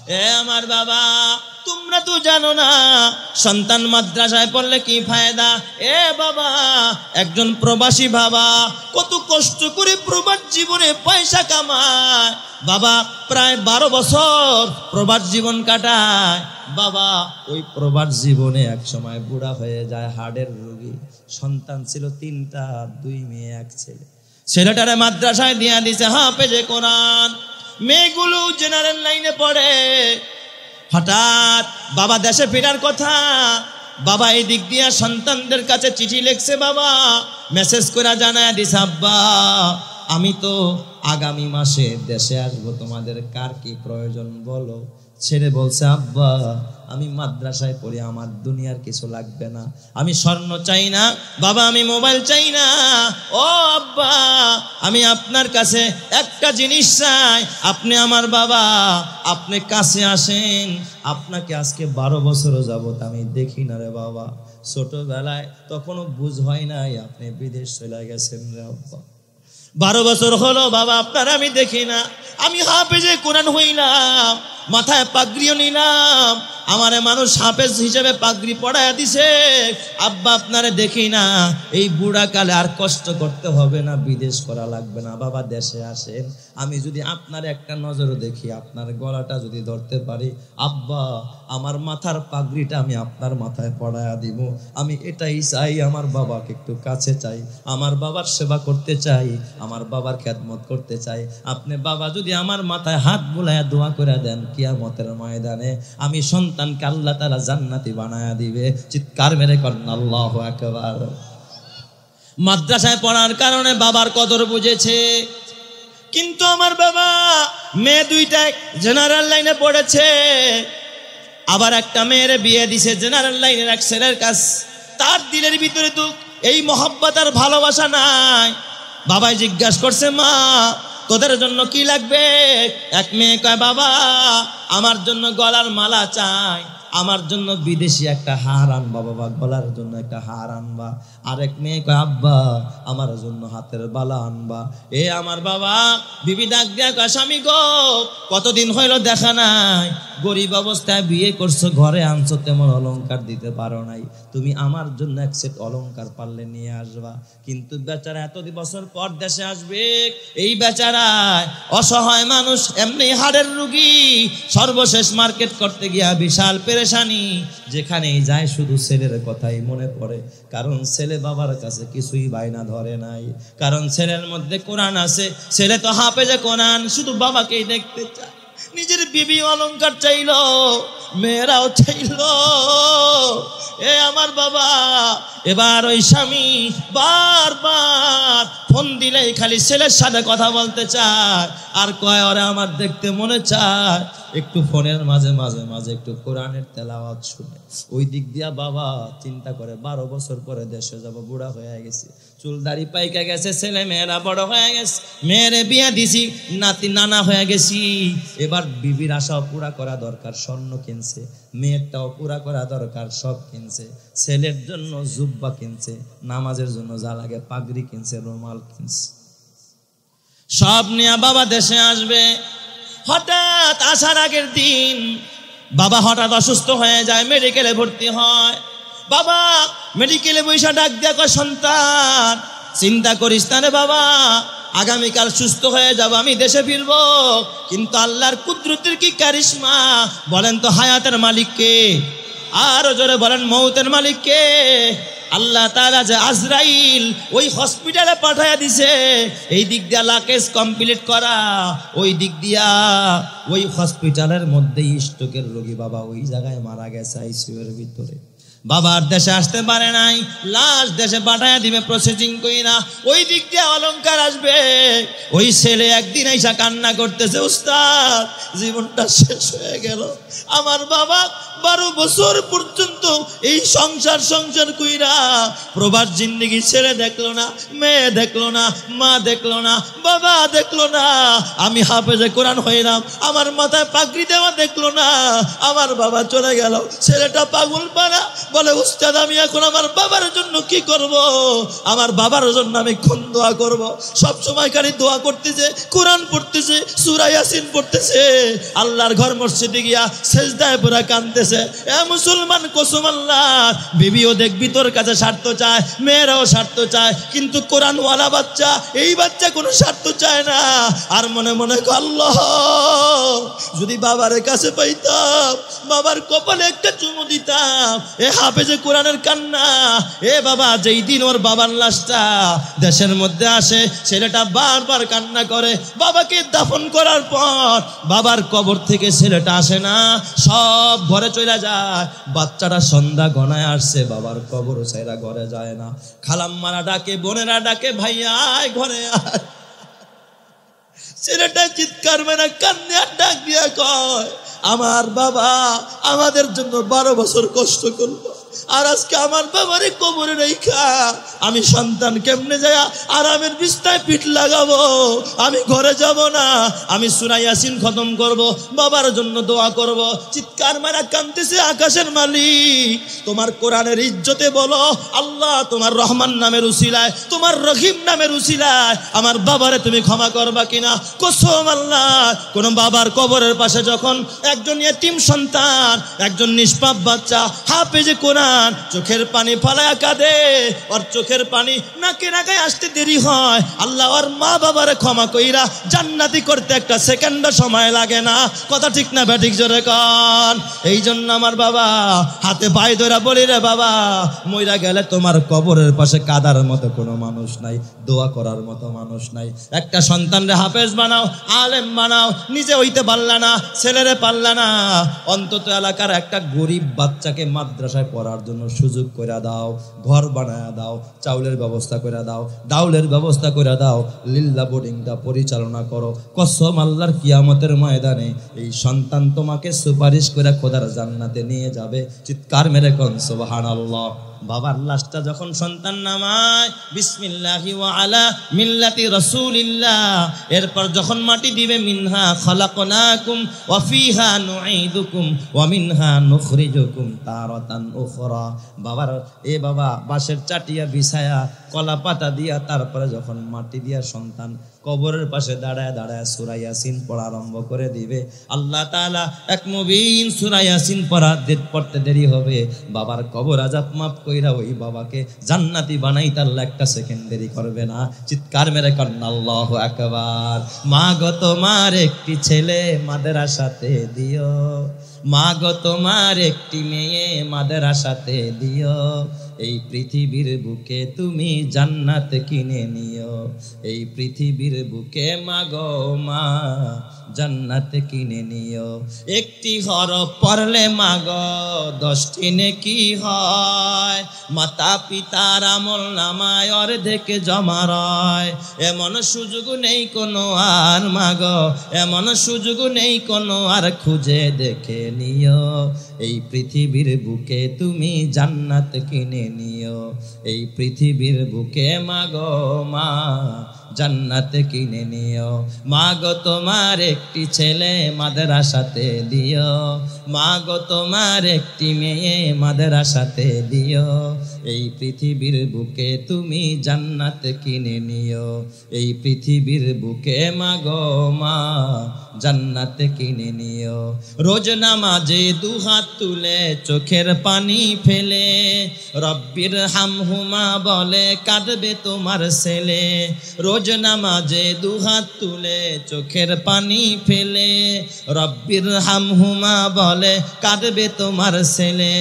এ আমার বাবা, তোমরা তো জানো না সন্তান মাদ্রাসায় পড়লে কি ফায়দা। এ বাবা, একজন প্রবাসী বাবা কত কষ্ট করে প্রবাস জীবনে পয়সা কামায়। বাবা প্রায় 12 বছর প্রবাস জীবন কাটায়। বাবা ওই প্রবাস জীবনে এক সময় বুড়া হয়ে যায়, হার্টের রোগী। সন্তান ছিল 3টা, 2 মেয়ে 1 ছেলে। ছেলেটারে মাদ্রাসায় দিয়া দিছে হাফেজে কোরআন, মেয়েগুলো জেনারেল লাইনে পড়ে। হঠাৎ বাবা দেশে ফেরার কথা। বাবা এই দিক দিয়ে সন্তানদের কাছে চিঠি লিখছে, বাবা মেসেজ করে জানায় দিছে, আব্বা আমি তো আগামী মাসে দেশে আসবো, তোমাদের কার কি প্রয়োজন বলো। ছেলে বলছে, আব্বা আমি মাদ্রাসায় পড়ি, আমার দুনিয়ার কিছু লাগবে না, আমি স্বর্ণ চাই না বাবা, আমি মোবাইল চাই না। ও আব্বা, আমি আপনার কাছে একটা জিনিস চাই, আপনি আমার বাবা, আপনি কাছে আসেন। আপনাকে আজকে 12 বছর যাবত আমি দেখি না রে বাবা। ছোটবেলায় তখনও বুঝ হয় নাই, আপনি বিদেশ চলে গেছেন রে আব্বা। 12 বছর হলো বাবা আপনার আমি দেখি না। আমি হাফেজে কোরআন হইলাম, মাথায় পাগড়িও নিলাম, আমারে মানুষ হাফেজ হিসেবে পাগড়ি পড়ায় দিছে। আব্বা আপনারে দেখি না, এই বুড়া কালে আর কষ্ট করতে হবে না, বিদেশ করা লাগবে না, বাবা দেশে আসেন। আমি যদি আপনার একটা নজরও দেখি, আপনার গলাটা যদি ধরতে পারি, আব্বা আমার মাথার পাগড়িটা আমি আপনার মাথায় পড়ায়া দিব। আমি এটাই চাই, আমার বাবাকে একটু কাছে চাই, আমার বাবার সেবা করতে চাই, আমার বাবার খেদমত করতে চাই। আপনি বাবা যদি আমার মাথায় হাত বুলায়া দোয়া করে দেন, কিয়ামতের ময়দানে আমি সন্তানকে আল্লাহ তাআলা জান্নাতি বানায়া দিবে। চিৎকার মেরে করেন আল্লাহু আকবার। মাদ্রাসায় পড়ার কারণে বাবার কদর বুঝেছে। কিন্তু আমার বাবা মেয়ে 2টা জেনারেল লাইনে পড়েছে, আবার একটা মেয়ের বিয়ে দিছে জেনারেল লাইনের এক ছেলের কাছ। তার দিলের ভিতরে তো এই মহব্বত আর ভালোবাসা নাই। বাবাই জিজ্ঞাসা করছে, মা তোদের জন্য কি লাগবে? এক মেয়ে কয়, বাবা আমার জন্য গলার মালা চাই, আমার জন্য বিদেশি একটা হার আনবা বাবা, গলার জন্য একটা হার আনবা। আরেক মেয়ে কয়, আব্বা আমার জন্য হাতের বালা আনবা। এ আমার বাবা বিবি ডাক দিয়া কয়, স্বামী গো কতদিন হইল দেখা নাই, গরিব অবস্থায় বিয়ে করছো, ঘরে আনছো, তেমন অলংকার দিতে পারো নাই, তুমি আমার জন্য এক সেট অলংকার পারলে নিয়ে আসবা। কিন্তু বেচারা এত বছর পর দেশে আসবে, এই বেচারায় অসহায় মানুষ, এমনি হাড়ের রুগী, সর্বশেষ মার্কেট করতে গিয়া বিশাল পেরেশানি, যেখানেই যায় শুধু ছেলের কথাই মনে পড়ে। কারণ ছেলে বাবার কাছে কিছুই বায়না ধরে নাই, কারণ ছেলের মধ্যে কোরআন আছে, ছেলে তো হাফেজে কোরআন, শুধু বাবাকেই দেখতে চায়। নিজের বিবি অলংকার চাইল, মেয়েরাও চাইল। এ আমার বাবা, এবার ওই স্বামী বারবার ফোন দিলেই খালি ছেলের সাথে কথা বলতে চায়, আর কয় ওরে আমার দেখতে মনে চায়, একটু ফোনের মাঝে মাঝে মাঝে একটু কোরআনের তেলাওয়াত শুনে। ওই দিক দিয়া বাবা চিন্তা করে 12 বছর পরে দেশে যাব, বুড়া হয়ে গেছি, চুল দাড়ি পাইকা গেছে, ছেলে মেয়েরা বড় হয়ে গেছে, মেয়েরে বিয়ে দিছি, নাতি নানা হয়ে গেছি। এবার বিবির আশাও পুরা করা দরকার, স্বর্ণ কিনছে, মেয়েরটাও পুরা করা দরকার, সব কিনছে। ছেলের জন্য জুব্বা কিনছে, নামাজের জন্য যা লাগে পাগড়ি কিনছে, রুমাল কিনছে, সব নিয়ে বাবা দেশে আসবে। হঠাৎ আসার আগের দিন বাবা হঠাৎ অসুস্থ হয়ে যায়, মেডিকেলে ভর্তি হয়। বাবা মেডিকেলে বৈশা ডাক দিয়া কয়, সন্তান চিন্তা করিস না রে বাবা, আগামীকাল সুস্থ হয়ে যাব, আমি দেশে ফিরবো। কিন্তু আল্লাহর কুদরতের কি কারিশমা, বলেন তো হায়াতের মালিক কে? আরো জোরে বলেন মৌতের মালিক কে? আল্লাহ তাআলা যে আজরাইল ওই হসপিটালে পাঠায়া দিছে, এই দিক দিয়া লাকেজ কমপ্লিট করা, ওই দিক দিয়া ওই হসপিটালের মধ্যে স্ট্রোকের রোগী বাবা ওই জায়গায় মারা গেছে, আইসিইউর ভিতরে। বাবার দেশে আসতে পারে নাই, লাশ দেশে পাঠায়া দিবে প্রসেসিং কইরা, ওই দিক দিয়ে অলংকার আসবে। ওই ছেলে একদিন আইসা কান্না করতেছে, উস্তাদ জীবনটা শেষ হয়ে গেল, আমার বাবা 12 বছর পর্যন্ত এই সংসার কইরা প্রবাস জিন্দেগি, ছেলে দেখলো না, মেয়ে দেখলো না, মা দেখলো না, বাবা দেখলো না, আমি হাফেজে কোরআন হইলাম, আমার মাথায় পাগড়ি দেওয়া দেখলো না, আমার বাবা চলে গেল, ছেলেটা পাগল পানা বলে উস্তাদ আমি এখন আমার বাবার জন্য কি করব? আমার বাবার জন্য আমি কোন দোয়া করব? সব সময় খালি দোয়া করতেছে, কোরআন পড়তেছে, সূরা ইয়াসিন পড়তেছে, আল্লাহর ঘর মসজিদে গিয়া সেজদায় পুরা কাঁদতেছে। এ মুসলমান, কসম আল্লাহ, বিবিও দেখবি তোর কাছে স্বার্থ চায়, মেয়েরাও স্বার্থ চায়, কিন্তু কোরআনওয়ালা বাচ্চা, এই বাচ্চা কোনো স্বার্থ চায় না। আর মনে মনে আল্লাহ যদি বাবার কাছে পাইতাম, বাবার কপালে একটা চুমু দিতাম। এ হাফেজে কোরআনের কান্না। এ বাবা, যেই দিন ওর বাবার লাশটা দেশের মধ্যে আসে, ছেলেটা বারবার কান্না করে। বাবাকে দাফন করার পর বাবার কবর থেকে ছেলেটা আসে না, সব ঘরে চলে যায়। বাচ্চাটা সন্ধ্যা গনায় আসছে, বাবার কবর ছেড়া ঘরে যায় না। খালাম্মারা ডাকে, বোনেরা ডাকে, ভাইয়া আয় ঘরে আয়। ছেলেটা চিৎকার মেরে কান্নে আর ডাক দিয়া কয়, আমার বাবা আমাদের জন্য 12 বছর কষ্ট করলো, আর আজকে আমার বাবারে কবরে রেখা আমি সন্তান কেমনে যায় আরামের বিছানায় পিঠ লাগাবো? আমি ঘরে যাব না, আমি সূরা ইয়াসিন খতম করব, বাবার জন্য দোয়া করব। চিৎকার মারা কাঁদতেছে, আকাশের মালিক তোমার কোরআনের ইজ্জতে বলো, আল্লাহ তোমার রহমান নামের উসিলায়, তোমার রহিম নামের উসিলায় আমার বাবারে তুমি ক্ষমা করবা কিনা? কসম আল্লাহ, কোন বাবার কবরের পাশে যখন একজন ইয়েতিম সন্তান, একজন নিষ্পাপ বাচ্চা হাফেজে কোরআন চোখের পানি ফালায়া কাঁদে, ওর চোখের পানি নাকে নাকায় আসতে দেরি হয়, আল্লাহ ওর মা বাবারে ক্ষমা কইরা জান্নাতি করতে একটা সেকেন্ড সময় লাগে না। কথা ঠিক না ব্যাঠিক? জোরে কন। এই জন্য আমার বাবা হাতে পায়ে ধরা বলি, রে বাবা মইরা গেলে তোমার কবরের পাশে কাদার মতো কোনো মানুষ নাই, দোয়া করার মতো মানুষ নাই। একটা সন্তানরে হাফেজ বানাও, আলেম বানাও, নিজে হইতে পারলা না, ছেলেরে পারলা না, অন্তত এলাকার একটা গরিব বাচ্চাকে মাদ্রাসায় পড়ার জন্য সুযোগ করে দাও, ঘর বানায় দাও, চাউলের ব্যবস্থা করে দাও, ডাউলের ব্যবস্থা করে দাও, লিল্লা বোর্ডিংটা পরিচালনা করো। কসম আল্লাহর কিয়ামতের ময়দানে এই সন্তান তোমাকে সুপারিশ করে খোদার জান্নাতে নিয়ে যাবে। চিৎকার মেরে কোন সুবহানাল্লাহ। বাবার লাশটা যখন সন্তান নামায় বিসমিল্লাহি ওয়া আলা মিল্লাতি রাসূলিল্লাহ, এরপর যখন মাটি দিবে, মিনহা খালাকনাকুম ওয়া ফিহা নুঈদুকুম ওয়া মিনহা নুখরিজুকুম তারাতান উখরা। বাবার এ বাবা বাঁশের চাটিয়া বিছায়া কলা পাতা দিয়া তারপরে যখন মাটি দিয়া সন্তান কবরের পাশে দাঁড়ায় দাঁড়ায় সূরা ইয়াসিন পড়া আরম্ভ করে দিবে, আল্লাহ তাআলা এক মুবিন সূরা ইয়াসিন পড়তে দেরি হবে, বাবার কবর আযাব মাফ কইরা ওই বাবাকে জান্নাতি বানাইতে আল্লাহ একটা সেকেন্ড দেরি করবে না। চিৎকার মেরে কন্না আল্লাহু আকবার। মা গো তোমার একটি ছেলে মাদ্রাসাতে দিও, মা গো তোমার একটি মেয়ে মাদ্রাসাতে দিও, এই পৃথিবীর বুকে তুমি জান্নাত কিনে নিও, এই পৃথিবীর বুকে মা গো মা জান্নাত কিনে নিও। একটি হরফ পড়লে মা গো 10টি নেকি হয়, মাতা পিতার আমল নামায় অর্ধেক জমা রয়। এমন সুযোগ নেই কোনো আর মা গো, এমন সুযোগ নেই কোনো আর, খুঁজে দেখে নিও, এই পৃথিবীর বুকে তুমি জান্নাত কিনে নিও, এই পৃথিবীর বুকে মা গো মা জান্নাত কিনে নিও। মা গো তোমার একটি ছেলে মাদ্রাসাতে দিও, মা গো তোমার একটি মেয়ে মাদ্রাসাতে দিও, এই পৃথিবীর বুকে তুমি জান্নাত কিনে নিও, এই পৃথিবীর বুকে মা গো মা জান্নাত কিনে নিও। রোজ নামাজে দুহাত তুলে চোখের পানি ফেলে রব্বির হামহুমা বলে কাঁদবে তোমার ছেলে। রোজ নামাজে দুহাত তুলে চোখের পানি ফেলে রব্বির হামহুমা বলে কাঁদবে তোমার ছেলে।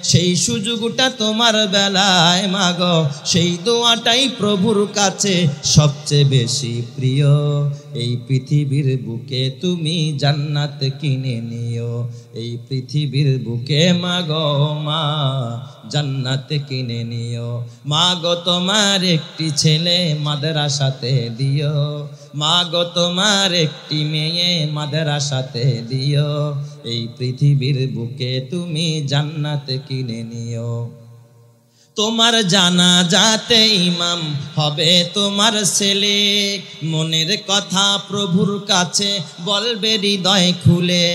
সেই সুযোগটা তোমার বেলায় মাগো, সেই দোয়াটাই প্রভুর কাছে সবচেয়ে বেশি প্রিয়, এই পৃথিবীর বুকে তুমি জান্নাত কিনে নিও, এই পৃথিবীর বুকে মা গো মা জান্নাত কিনে নিও। মা গো তোমার একটি ছেলে মাদ্রাসাতে দিও, মা গো তোমার একটি মেয়ে মাদ্রাসাতে দিও, এই পৃথিবীর বুকে তুমি জান্নাত কিনে নিও। তোমার জানাজাতে ইমাম হবে তোমার ছেলে, মনের কথা প্রভুর কাছে বলবে হৃদয় খুলে,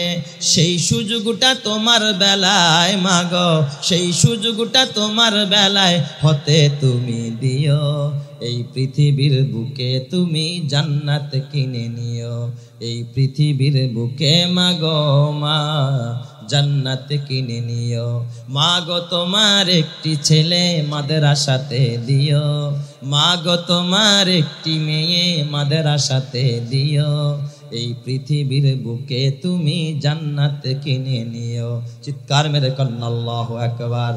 সেই সুযোগটা তোমার বেলায় মাগো, সেই সুযোগটা তোমার বেলায় হতে তুমি দিও, এই পৃথিবীর বুকে তুমি জান্নাত কিনে নিও, এই পৃথিবীর বুকে মাগো মা জান্নাত কিনে নিও। মাগো তোমার একটি ছেলে মাদ্রাসাতে দিও, মাগো তোমার একটি মেয়ে মাদ্রাসাতে দিও, এই পৃথিবীর বুকে তুমি জান্নাত কিনে নিও। চিৎকার মেরে কন্না আল্লাহু আকবার।